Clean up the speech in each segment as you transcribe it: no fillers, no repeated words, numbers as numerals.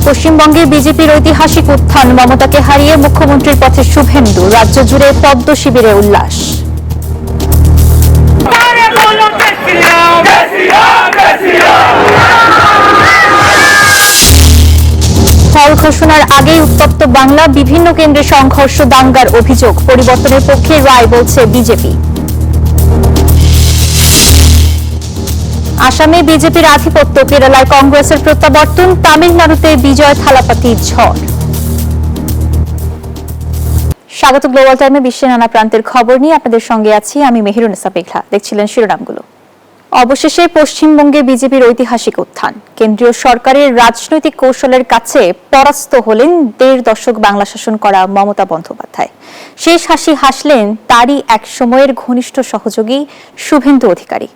পশ্চিমবঙ্গে বিজেপির ঐতিহাসিক উত্থান, মমতাকে হারিয়ে মুখ্যমন্ত্রীর পথে শুভেন্দু, রাজ্য জুড়ে পদ্ম শিবিরে উল্লাস। ফল ঘোষণার আগেই উত্তপ্ত বাংলা, বিভিন্ন কেন্দ্রে সংঘর্ষ, দাঙ্গার অভিযোগ, পরিবর্তনের পক্ষে রায় বলছে বিজেপি। আসামে বিজেপির আধিপত্য, কেরালায় কংগ্রেসের প্রত্যাবর্তন, তামিলনাড়ুতে বিজয় থালাপাতির ঝড়। স্বাগত গ্লোবাল টাইমে বিশ্বের নানা প্রান্তের খবর নিয়ে আপনাদের সঙ্গে আছি আমি মেহেরুন্নেসা পেখলা। দেখছিলেন শিরোনামগুলো। অবশেষে পশ্চিমবঙ্গে বিজেপির ঐতিহাসিক উত্থান, কেন্দ্রীয় সরকারের রাজনৈতিক কৌশলের কাছে পরাস্ত হলেন ১.৫ দশক বাংলা শাসন করা মমতা বন্দ্যোপাধ্যায়। শেষ হাসি হাসলেন তারই এক সময়ের ঘনিষ্ঠ সহযোগী শুভেন্দু অধিকারী।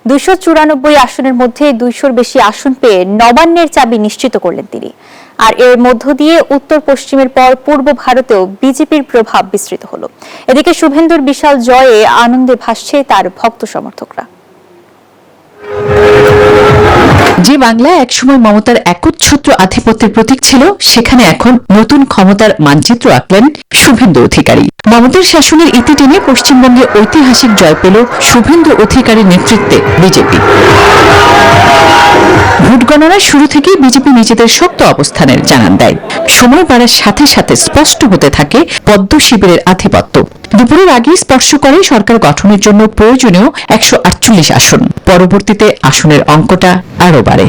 ২৯৪ আসনের মধ্যে ২০০-র বেশি আসন পেয়ে নবান্নের চাবি নিশ্চিত করলেন তিনি। আর এর মধ্য দিয়ে উত্তর পশ্চিমের পর পূর্ব ভারতেও বিজেপির প্রভাব বিস্তৃত হলো। এদিকে শুভেন্দুর বিশাল জয়ে আনন্দে ভাসছে তার ভক্ত সমর্থকরা। যে বাংলা একসময় মমতার একচ্ছত্র আধিপত্যের প্রতীক ছিল, সেখানে এখন নতুন ক্ষমতার মানচিত্র আঁকলেন শুভেন্দু অধিকারী। মমতার শাসনের ইতি টেনে পশ্চিমবঙ্গে ঐতিহাসিক জয় পেল শুভেন্দু অধিকারীর নেতৃত্বে বিজেপি। ভোট গণনার শুরু থেকেই বিজেপি নিজেদের শক্ত অবস্থানের জানান দেয়। সময় বাড়ার সাথে সাথে স্পষ্ট হতে থাকে পদ্ম শিবিরের আধিপত্য। দুপুরের আগেই স্পর্শ করে সরকার গঠনের জন্য প্রয়োজনীয় ১৪৮ আসন। পরবর্তীতে আসনের অঙ্কটা আরও বাড়ে।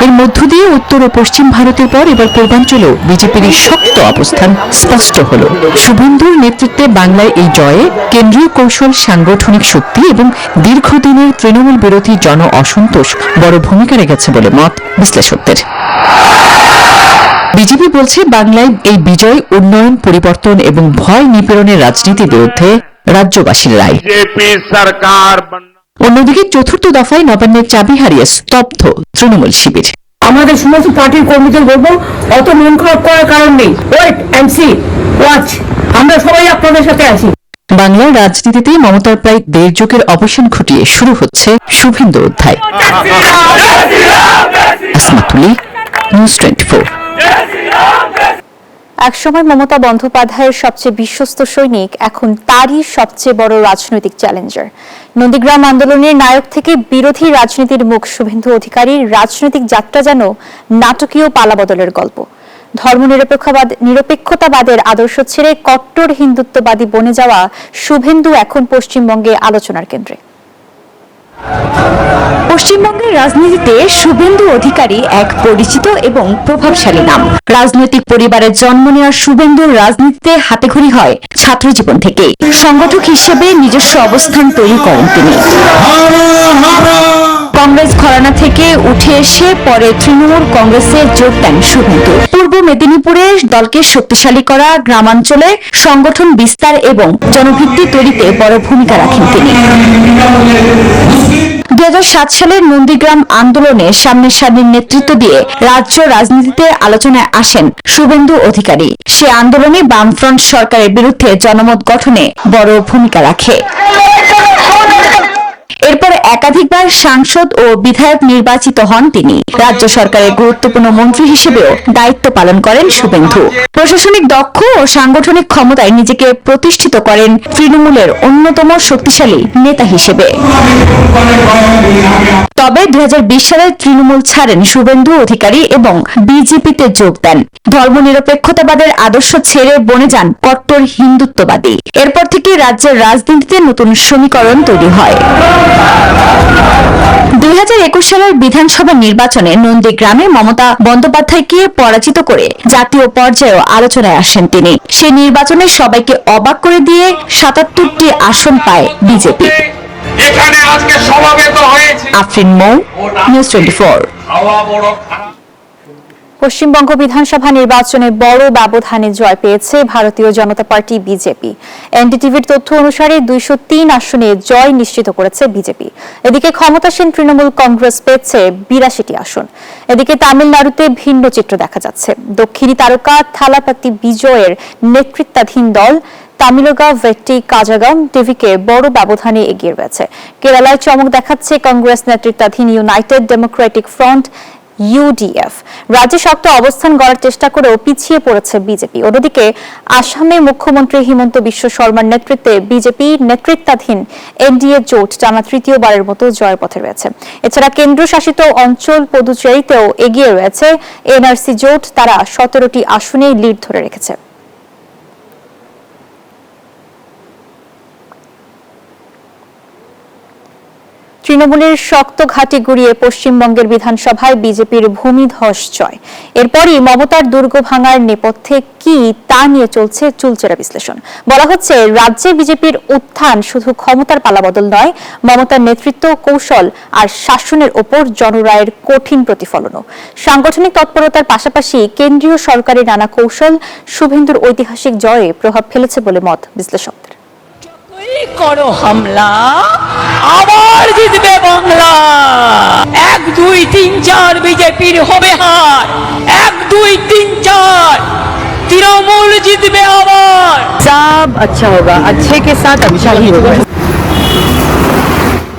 এর মধ্য দিয়ে উত্তর ও পশ্চিম ভারতের পর এবার পূর্বাঞ্চলেও বিজেপির শক্ত অবস্থান স্পষ্ট হল। শুভেন্দুর নেতৃত্বে বাংলায় এই জয়ে কেন্দ্রীয় কৌশল, সাংগঠনিক শক্তি এবং দীর্ঘদিনের তৃণমূল বিরোধী জন অসন্তোষ বড় ভূমিকা রেখেছে বলে মত বিশ্লেষকদের। বিজেপি বলছে, বাংলায় এই বিজয় উন্নয়ন, পরিবর্তন এবং ভয় নিপীড়নের রাজনীতির বিরুদ্ধে রাজ্যবাসীর রায়। অন্যদিকে চতুর্থ দফায় নবান্নের চাবি হারিয়ে স্তব্ধ তৃণমূল শিবির। আমাদের সমস্ত পার্টির কর্মীদের বলবো, অত মন খারাপ করার কারণ নেই। ওয়েট এন্ড সি, ওয়াচ, আমরা সবাই আপনাদের সাথে আছি। বাংলার রাজনীতিতে মমতার প্রায় ১.৫ যুগের অবসান ঘটিয়ে শুরু হচ্ছে শুভেন্দু অধ্যায়। আসমাতুলি, নিউজ 24। একসময় মমতা বন্দ্যোপাধ্যায়ের সবচেয়ে বিশ্বস্ত সৈনিক, এখন তারই সবচেয়ে বড় রাজনৈতিক চ্যালেঞ্জার। নন্দীগ্রাম আন্দোলনের নায়ক থেকে বিরোধী রাজনীতির মুখ শুভেন্দু অধিকারীর রাজনৈতিক যাত্রা যেন নাটকীয় পালাবদলের গল্প। নিরপেক্ষতাবাদের আদর্শ ছেড়ে কট্টর হিন্দুত্ববাদী বনে যাওয়া শুভেন্দু এখন পশ্চিমবঙ্গে আলোচনার কেন্দ্রে। পশ্চিমবঙ্গের রাজনীতিতে শুভেন্দু অধিকারী এক পরিচিত এবং প্রভাবশালী নাম। রাজনৈতিক পরিবারের জন্ম নেওয়া শুভেন্দুর রাজনীতিতে হাতেখড়ি হয় ছাত্র জীবন থেকেই। সংগঠক হিসেবে নিজস্ব অবস্থান তৈরি করেন তিনি। কংগ্রেস ঘরানা থেকে উঠে এসে পরে তৃণমূল কংগ্রেসে যোগ দেন শুভেন্দু। পূর্ব মেদিনীপুরে দলকে শক্তিশালী করা, গ্রামাঞ্চলে সংগঠন বিস্তার এবং জনভিত্তি তৈরিতে বড় ভূমিকা রাখেন তিনি। ২০০৭ সালের নন্দীগ্রাম আন্দোলনে সামনের সারির নেতৃত্ব দিয়ে রাজ্য রাজনীতিতে আলোচনায় আসেন শুভেন্দু অধিকারী। সে আন্দোলনে বামফ্রন্ট সরকারের বিরুদ্ধে জনমত গঠনে বড় ভূমিকা রাখে। এরপর একাধিকবার সাংসদ ও বিধায়ক নির্বাচিত হন তিনি। রাজ্য সরকারের গুরুত্বপূর্ণ মন্ত্রী হিসেবেও দায়িত্ব পালন করেন শুভেন্দু। প্রশাসনিক দক্ষ ও সাংগঠনিক ক্ষমতায় নিজেকে প্রতিষ্ঠিত করেন তৃণমূলের অন্যতম শক্তিশালী নেতা হিসেবে। তবে ২০২০ সালে তৃণমূল ছাড়েন শুভেন্দু অধিকারী এবং বিজেপিতে যোগ দেন। ধর্মনিরপেক্ষতাবাদের আদর্শ ছেড়ে বনে যান কট্টর হিন্দুত্ববাদী। এরপর থেকে রাজ্যের রাজনীতিতে নতুন সমীকরণ তৈরি হয়। ২০২১ সালের বিধানসভা নির্বাচনে নন্দীগ্রামে মমতা বন্দ্যোপাধ্যায়কে পরাজিত করে জাতীয় পর্যায়েও আলোচনায় আসেন তিনি। সে নির্বাচনে সবাইকে অবাক করে দিয়ে ৭৭টি আসন পায় বিজেপি। আফরিন মৌ, নিউজ 24। পশ্চিমবঙ্গ বিধানসভা নির্বাচনে বড় ব্যবধানে জয় পেয়েছে ভারতীয় জনতা পার্টি বিজেপি। এনডিটিভির তথ্য অনুসারে ২০৩ আসনে জয় নিশ্চিত করেছে বিজেপি। এদিকে ক্ষমতাসীন তৃণমূল কংগ্রেস পেয়েছে ৮২টি আসন। এদিকে তামিলনাড়ুতে ভিন্ন চিত্র দেখা যাচ্ছে। দক্ষিণী তারকা থালাপাতি বিজয়ের নেতৃত্বাধীন দল তামিলগা ভেট্টি কাজাগাম টিভিকে বড় ব্যবধানে এগিয়ে রয়েছে। কেরালায় চমক দেখাচ্ছে কংগ্রেস নেতৃত্বাধীন ইউনাইটেড ডেমোক্রেটিক ফ্রন্ট ইউডিএফ। রাজ্যে শক্ত অবস্থান গড়ার চেষ্টা করেও পিছিয়ে পড়েছে বিজেপি। অন্যদিকে আসামে মুখ্যমন্ত্রী হিমন্ত বিশ্ব শর্মার নেতৃত্বে বিজেপি নেতৃত্বাধীন এনডিএ জোট টানা তৃতীয়বারের মতো জয়ের পথে রয়েছে। এছাড়া কেন্দ্রশাসিত অঞ্চল পুদুচেরিতেও এগিয়ে রয়েছে এনআরসি জোট, তারা 17টি আসনেই লিড ধরে রেখেছে। তৃণমূলের শক্ত ঘাঁটি গুড়িয়ে পশ্চিমবঙ্গের বিধানসভায় বিজেপির ভূমিধস জয়। এরপরই মমতার দুর্গ ভাঙার নেপথ্যে কি তা নিয়ে চলছে চুলচেরা বিশ্লেষণ। বলা হচ্ছে, রাজ্যে বিজেপির উত্থান শুধু ক্ষমতার পালাবদল নয়, মমতার নেতৃত্ব, কৌশল আর শাসনের ওপর জনরায়ের কঠিন প্রতিফলনও। সাংগঠনিক তৎপরতার পাশাপাশি কেন্দ্রীয় সরকারের নানা কৌশল শুভেন্দুর ঐতিহাসিক জয়ে প্রভাব ফেলেছে বলে মত বিশ্লেষকদের। করো হামলা, আবার জিতবে বাংলা। 1 2 3 4 বিজেপির হবে হার। 1 2 3 4 তৃণমূল জিতবে আবার। सब अच्छा होगा, अच्छे के साथ अच्छा ही होगा।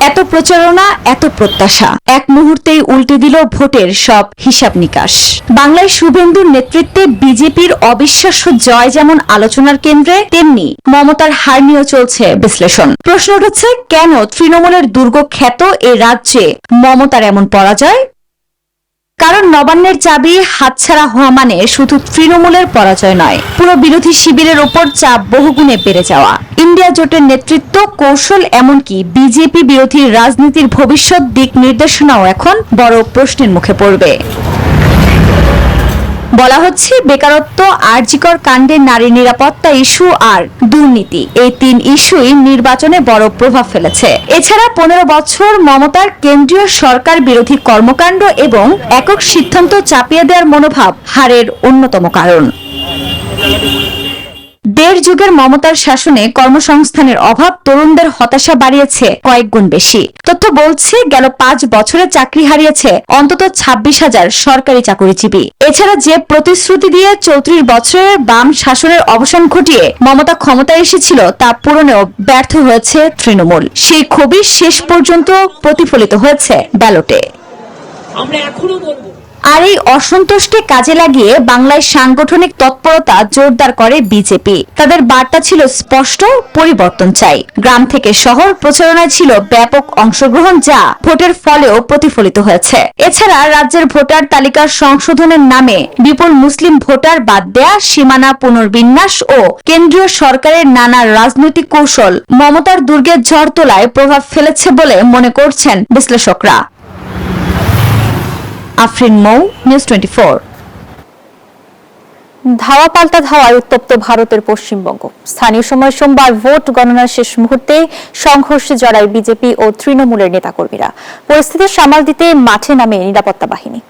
এত প্রচারণা, এত প্রত্যাশা এক মুহূর্তেই উল্টে দিল ভোটের সব হিসাব নিকাশ। বাংলায় শুভেন্দুর নেতৃত্বে বিজেপির অবিশ্বাস্য জয় যেমন আলোচনার কেন্দ্রে, তেমনি মমতার হার নিয়েও চলছে বিশ্লেষণ। প্রশ্ন উঠেছে, কেন তৃণমূলের দুর্গ খ্যাত এ রাজ্যে মমতার এমন পরাজয়? কারণ নবান্নের চাবি হাতছাড়া হওয়া মানে শুধু তৃণমূলের পরাজয় নয়, পুরো বিরোধী শিবিরের উপর চাপ বহুগুণে বেড়ে যাওয়া। ইন্ডিয়া জোটের নেতৃত্ব, কৌশল, এমনকি বিজেপি বিরোধী রাজনীতির ভবিষ্যৎ দিক নির্দেশনাও এখন বড় প্রশ্নের মুখে পড়বে। বলা হচ্ছে, বেকারত্ব, আরজিকর কাণ্ডে নারী নিরাপত্তা ইস্যু আর দুর্নীতি, এই 3 ইস্যুই নির্বাচনে বড় প্রভাব ফেলেছে। এছাড়া 15 বছর মমতার কেন্দ্রীয় সরকার বিরোধী কর্মকাণ্ড এবং একক সিদ্ধান্ত চাপিয়ে দেওয়ার মনোভাব হারের অন্যতম কারণ। 1.5 যুগের মমতার শাসনে কর্মসংস্থানের অভাব তরুণদের হতাশা বাড়িয়েছে কয়েক গুণ বেশি। তথ্য বলছে, গেল 5 বছরে চাকরি হারিয়েছে অন্তত 26,000 সরকারি চাকরিজীবী। এছাড়া যে প্রতিশ্রুতি দিয়ে 34 বছরের বাম শাসনের অবসান ঘটিয়ে মমতা ক্ষমতায় এসেছিল, তা পূরণেও ব্যর্থ হয়েছে তৃণমূল। সেই ক্ষোভই শেষ পর্যন্ত প্রতিফলিত হয়েছে ব্যালটে। আমরা এখনো বলবো, আর এই অসন্তোষকে কাজে লাগিয়ে বাংলায় সাংগঠনিক তৎপরতা জোরদার করে বিজেপি। তাদের বার্তা ছিল স্পষ্ট, পরিবর্তন চাই। গ্রাম থেকে শহর প্রচারণায় ছিল ব্যাপক অংশগ্রহণ, যা ভোটের ফলেও প্রতিফলিত হয়েছে। এছাড়া রাজ্যের ভোটার তালিকার সংশোধনের নামে বিপুল মুসলিম ভোটার বাদ দেয়া, সীমানা পুনর্বিন্যাস ও কেন্দ্রীয় সরকারের নানা রাজনৈতিক কৌশল মমতার দুর্গের ঝড় তোলায় প্রভাব ফেলেছে বলে মনে করছেন বিশ্লেষকরা। আফরিন মৌ, নিউজ 24। ধাওয়া পাল্টা ধাওয়ায় উত্তপ্ত ভারতের পশ্চিমবঙ্গ। স্থানীয় সময় সোমবার ভোট গণনার শেষ মুহূর্তে সংঘর্ষে জড়ায় বিজেপি ও তৃণমূলের নেতাকর্মীরা। পরিস্থিতি সামাল দিতে মাঠে নামে নিরাপত্তা বাহিনী।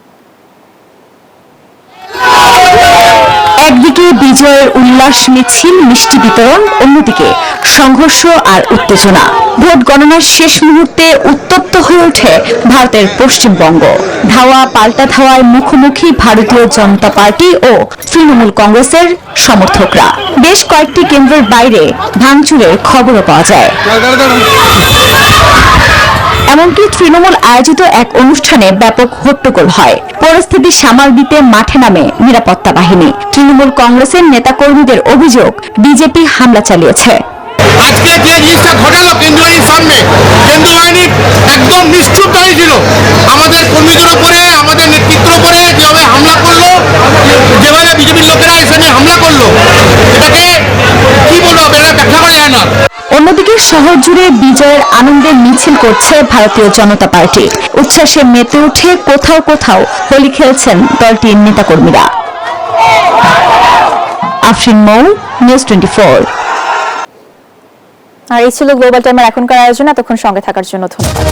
একদিকে বিজয়ের উল্লাস মিছিল, মিষ্টি বিতরণ, অন্যদিকে সংঘর্ষ আর উত্তেজনা। ভোট গণনার শেষ মুহূর্তে উত্তপ্ত হয়ে ওঠে ভারতের পশ্চিমবঙ্গ। ধাওয়া পাল্টা ধাওয়ায় মুখোমুখি ভারতীয় জনতা পার্টি ও তৃণমূল কংগ্রেসের সমর্থকরা। বেশ কয়েকটি কেন্দ্রের বাইরে ভাঙচুরের খবরও পাওয়া যায়। এমনকি তৃণমূল আয়োজিত এক অনুষ্ঠানে ব্যাপক হট্টগোল হয়। পরিস্থিতি সামাল দিতে মাঠে নামে নিরাপত্তা বাহিনী। তৃণমূল কংগ্রেসের নেতাকর্মীদের অভিযোগ, বিজেপি হামলা চালিয়েছে। আজকে যে জিনিসটা ঘটালো কেন্দ্রীয় বাহিনীর সামনে, কেন্দ্রীয় বাহিনী একদম নিশ্চুপ দাঁড়িয়েছিল। আমাদের কর্মীদের উপরে, আমাদের নেতৃত্বের উপরে যেভাবে হামলা করলো, যেভাবে বিজেপির লোকেরা এসে নিয়ে হামলা করলো, এটাকে কি বলবো, এটা ব্যাখ্যা করা যায় না। অন্যদিকে শহর জুড়ে বিজয়ের আনন্দে মিছিল করছে ভারতীয় জনতা পার্টি। উচ্ছ্বাসে মেতে উঠে কোথাও কোথাও হোলি খেলছেন দলটির নেতাকর্মীরা। আফরিন মৌ, নিউজ 24। আর এই ছিল গ্লোবাল টাইমের এখনকার আয়োজন। এতক্ষণ সঙ্গে থাকার জন্য ধন্যবাদ।